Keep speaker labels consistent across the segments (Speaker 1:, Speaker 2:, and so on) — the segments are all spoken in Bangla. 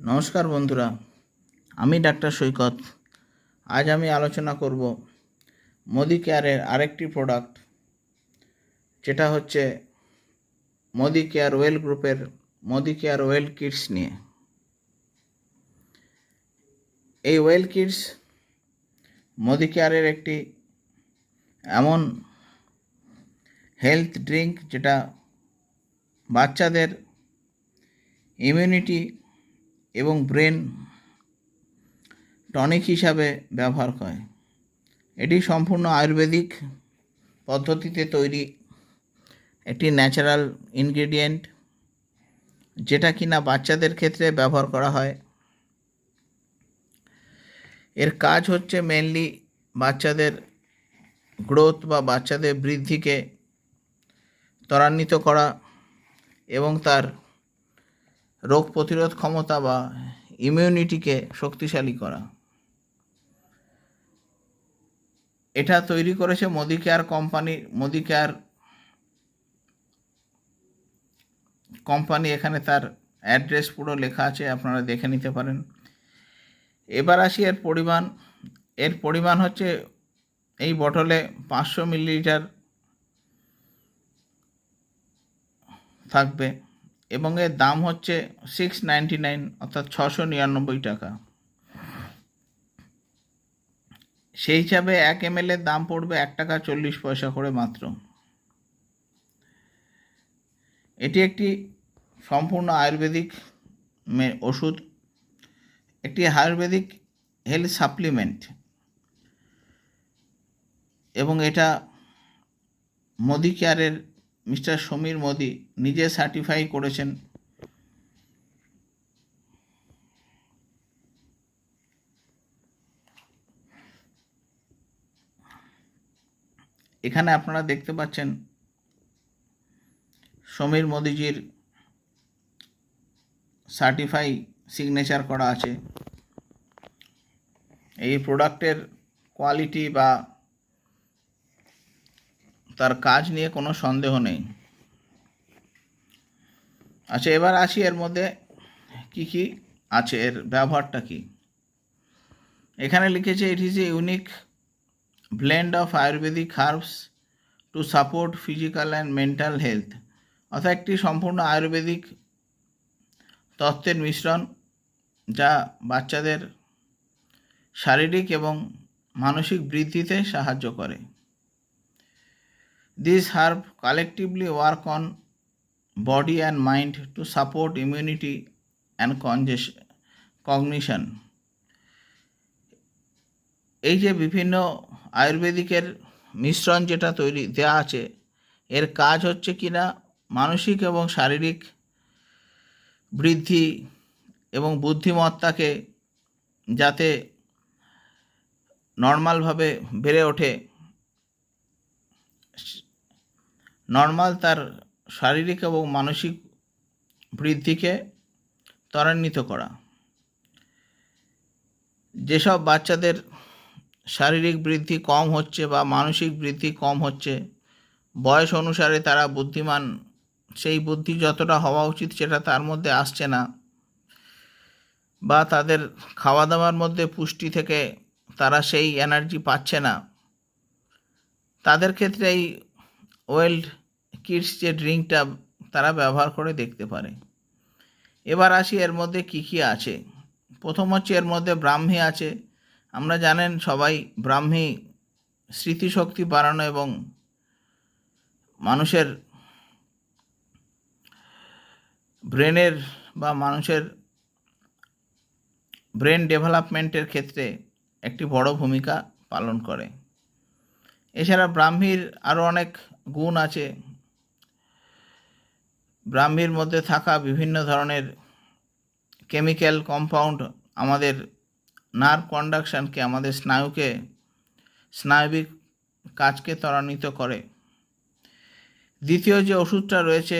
Speaker 1: নমস্কার বন্ধুরা, আমি ডাক্তার সৈকত। আজ আমি আলোচনা করব মোদি কেয়ারের আরেকটি প্রোডাক্ট, যেটা হচ্ছে মোদি কেয়ার ওয়েল গ্রুপের মোদি কেয়ার ওয়েল কিটস নিয়ে। এই ওয়েল কিটস মোদি কেয়ারের একটি এমন হেলথ ড্রিঙ্ক যেটা বাচ্চাদের ইমিউনিটি এবং ব্রেন টনিক হিসাবে ব্যবহার করে। এটি সম্পূর্ণ আয়ুর্বেদিক পদ্ধতিতে তৈরি একটি ন্যাচারাল ইনগ্রেডিয়েন্ট, যেটা কিনা বাচ্চাদের ক্ষেত্রে ব্যবহার করা হয়। এর কাজ হচ্ছে মেনলি বাচ্চাদের গ্রোথ বা বাচ্চাদের বৃদ্ধিকে ত্বরান্বিত করা এবং তার রোগ প্রতিরোধ ক্ষমতা বা ইমিউনিটিকে শক্তিশালী করা। এটা তৈরি করেছে Modi care company. Modi care company, এখানে তার অ্যাড্রেস পুরো লেখা আছে, আপনারা দেখে নিতে পারেন। এবার আসি এর পরিমাণ। এর পরিমাণ হচ্ছে এই বটলে 500 মিলিলিটার থাকবে এবং এর দাম হচ্ছে 699, অর্থাৎ 699 টাকা। সেই হিসাবে 1 ml এর দাম পড়বে 1 টাকা 40 পয়সা করে মাত্র। এটি একটি সম্পূর্ণ আয়ুর্বেদিক ওষুধ, একটি আয়ুর্বেদিক হেলথ সাপ্লিমেন্ট, এবং এটা মোদি কেয়ারের মিস্টার সমীর মোদি নিজে সার্টিফাই করেছেন। এখানে আপনারা দেখতে পাচ্ছেন সমীর মোদিজির সার্টিফাই সিগনেচার করা আছে। এই প্রোডাক্টের কোয়ালিটি বা তার কাজ নিয়ে কোনো সন্দেহ নেই। আচ্ছা, এবার আসি এর মধ্যে কি কি আছে, এর ব্যবহারটা কি। এখানে লিখেছে, it is a unique blend of Ayurvedic herbs to support physical and mental health. অর্থাৎ একটি সম্পূর্ণ আয়ুর্বেদিক তত্ত্বের মিশ্রণ, যা বাচ্চাদের শারীরিক এবং মানসিক বৃদ্ধিতে সাহায্য করে। These herbs collectively work on body and mind to support immunity and cognition. এই যে বিভিন্ন আয়ুর্বেদিকের মিশ্রণ যেটা তৈরি দেওয়া আছে, এর কাজ হচ্ছে কিনা মানসিক এবং শারীরিক বৃদ্ধি এবং বুদ্ধিমত্তাকে যাতে নর্মালভাবে বেড়ে ওঠে, নর্মাল তার শারীরিক এবং মানসিক বৃদ্ধিকে ত্বরান্বিত করা। যেসব বাচ্চাদের শারীরিক বৃদ্ধি কম হচ্ছে বা মানসিক বৃদ্ধি কম হচ্ছে, বয়স অনুসারে তারা বুদ্ধিমান, সেই বুদ্ধি যতটা হওয়া উচিত সেটা তার মধ্যে আসছে না, বা তাদের খাওয়া দাওয়ার মধ্যে পুষ্টি থেকে তারা সেই এনার্জি পাচ্ছে না, তাদের ক্ষেত্রে এই ওয়েল কিডস যে ড্রিঙ্কটা তারা ব্যবহার করে দেখতে পারে। এবার আসি এর মধ্যে কি কি আছে। প্রথম হচ্ছে এর মধ্যে ব্রাহ্মী আছে। আমরা জানেন সবাই, ব্রাহ্মী স্মৃতিশক্তি বাড়ানো এবং মানুষের ব্রেনের বা মানুষের ব্রেন ডেভেলপমেন্টের ক্ষেত্রে একটি বড় ভূমিকা পালন করে। এছাড়া ব্রাহ্মীর আরও অনেক গুণ আছে। ব্রাহ্মীর মধ্যে থাকা বিভিন্ন ধরনের কেমিক্যাল কম্পাউন্ড আমাদের নার্ভ কন্ডাকশানকে, আমাদের স্নায়বিক কাজকে ত্বরান্বিত করে। দ্বিতীয় যে ওষুধটা রয়েছে,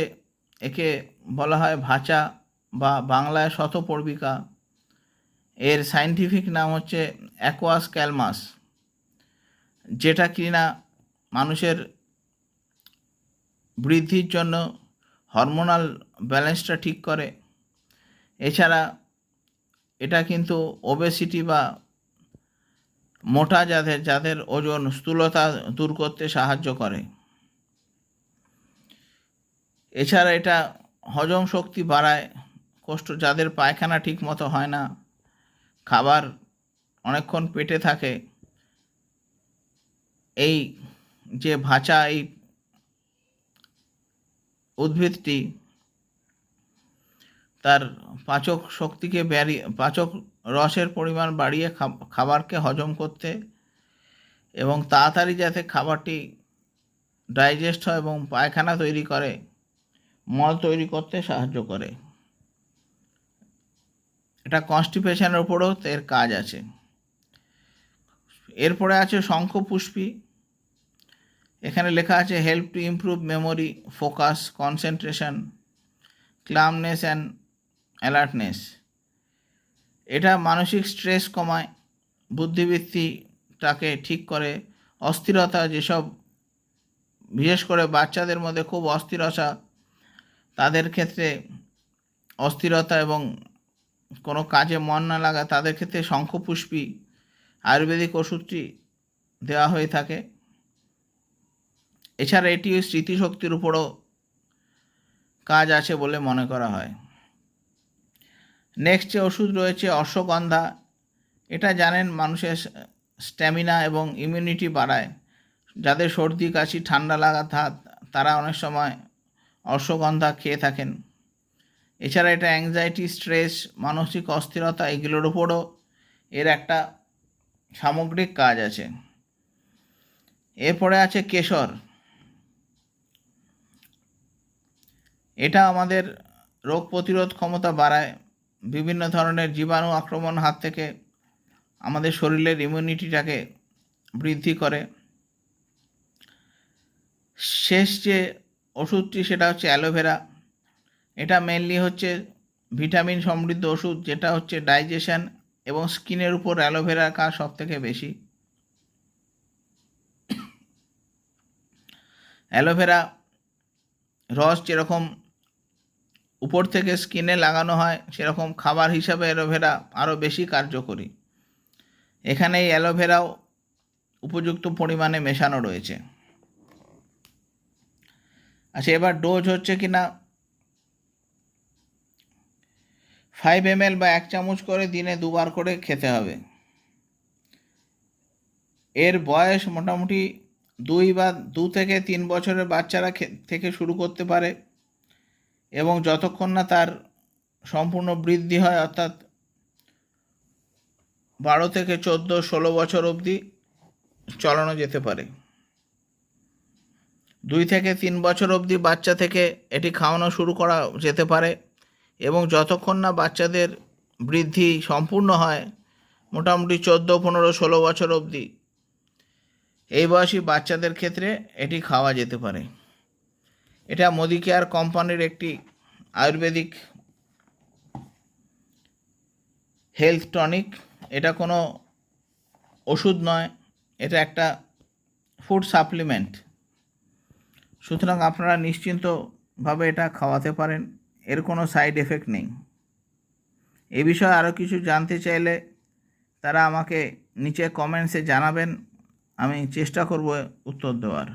Speaker 1: একে বলা হয় ভাচা বা বাংলায় শতপর্বিকা। এর সায়েন্টিফিক নাম হচ্ছে অ্যাকোয়াস ক্যালমাস, যেটা কিনা মানুষের বৃদ্ধির জন্য হরমোনাল ব্যালেন্সটা ঠিক করে। এছাড়া এটা কিন্তু ওবেসিটি বা মোটা যাদের ওজন, স্থূলতা দূর করতে সাহায্য করে। এছাড়া এটা হজম শক্তি বাড়ায়। যাদের পায়খানা ঠিক মতো হয় না, খাবার অনেকক্ষণ পেটে থাকে, এই যে ভাচা, এই উদ্ভিদটি তার পাচক শক্তিকে পাচক রসের পরিমাণ বাড়িয়ে খাবারকে হজম করতে এবং তাড়াতাড়ি যাতে খাবারটি ডাইজেস্ট হয় এবং পায়খানা তৈরি করে, মল তৈরি করতে সাহায্য করে। এটা কনস্টিপেশনের উপরেও এর কাজ আছে। এরপরে আছে শঙ্খপুষ্পী। এখানে লেখা আছে help to improve memory, focus, concentration, calmness and alertness. এটা মানসিক স্ট্রেস কমায়, বুদ্ধিবৃত্তিটাকে ঠিক করে, অস্থিরতা, যেসব বিশেষ করে বাচ্চাদের মধ্যে খুব অস্থিরতা, তাদের ক্ষেত্রে অস্থিরতা এবং কোনো কাজে মন না লাগা, তাদের ক্ষেত্রে শঙ্খপুষ্পী আয়ুর্বেদিক ওষুধটি দেওয়া হয়ে থাকে। এছাড়া এটি স্মৃতিশক্তির উপরও কাজ আছে বলে মনে করা হয়। নেক্সট যে ওষুধ রয়েছে অশ্বগন্ধা। এটা জানেন মানুষের স্ট্যামিনা এবং ইমিউনিটি বাড়ায়। যাদের সর্দি কাশি ঠান্ডা লাগা তারা অনেক সময় অশ্বগন্ধা খেয়ে থাকেন। এছাড়া এটা অ্যাংজাইটি, স্ট্রেস, মানসিক অস্থিরতা এগুলোর উপরও এর একটা সামগ্রিক কাজ আছে। এরপরে আছে কেশর। এটা আমাদের রোগ প্রতিরোধ ক্ষমতা বাড়ায়, বিভিন্ন ধরনের জীবাণু আক্রমণ হাত থেকে আমাদের শরীরের ইমিউনিটিটাকে বৃদ্ধি করে। শেষ যে ওষুধটি সেটা হচ্ছে অ্যালোভেরা। এটা মেনলি হচ্ছে ভিটামিন সমৃদ্ধ ওষুধ, যেটা হচ্ছে ডাইজেশন এবং স্কিনের উপর অ্যালোভেরার কাজ সব থেকে বেশি। অ্যালোভেরা রস যেরকম উপর থেকে স্কিনে লাগানো হয়, সেরকম খাবার হিসাবে অ্যালোভেরা আরও বেশি কার্যকরী। এখানে এই অ্যালোভেরাও উপযুক্ত পরিমাণে মেশানো রয়েছে। আচ্ছা, এবার ডোজ হচ্ছে কি না, 5 ml বা 1 চামচ করে দিনে 2 বার করে খেতে হবে। এর বয়স মোটামুটি 2 থেকে 3 বছরের বাচ্চারা থেকে শুরু করতে পারে এবং যতক্ষণ না তার সম্পূর্ণ বৃদ্ধি হয়, অর্থাৎ 12 থেকে 14-16 বছর অবধি চালানো যেতে পারে। 2 থেকে 3 বছর অবধি বাচ্চা থেকে এটি খাওয়ানো শুরু করা যেতে পারে এবং যতক্ষণ না বাচ্চাদের বৃদ্ধি সম্পূর্ণ হয়, মোটামুটি 14-15-16 বছর অবধি এই বয়সী বাচ্চাদের ক্ষেত্রে এটি খাওয়া যেতে পারে। এটা মোদিকেয়ার কোম্পানির একটি আয়ুর্বেদিক হেলথ টনিক। এটা কোনো ওষুধ নয়, এটা একটা ফুড সাপ্লিমেন্ট। সুতরাং আপনারা নিশ্চিন্তভাবে এটা খাওয়াতে পারেন, এর কোনো সাইড এফেক্ট নেই। এ বিষয়ে আরও কিছু জানতে চাইলে তারা আমাকে নিচে কমেন্টসে জানাবেন, আমি চেষ্টা করব উত্তর দেওয়ার।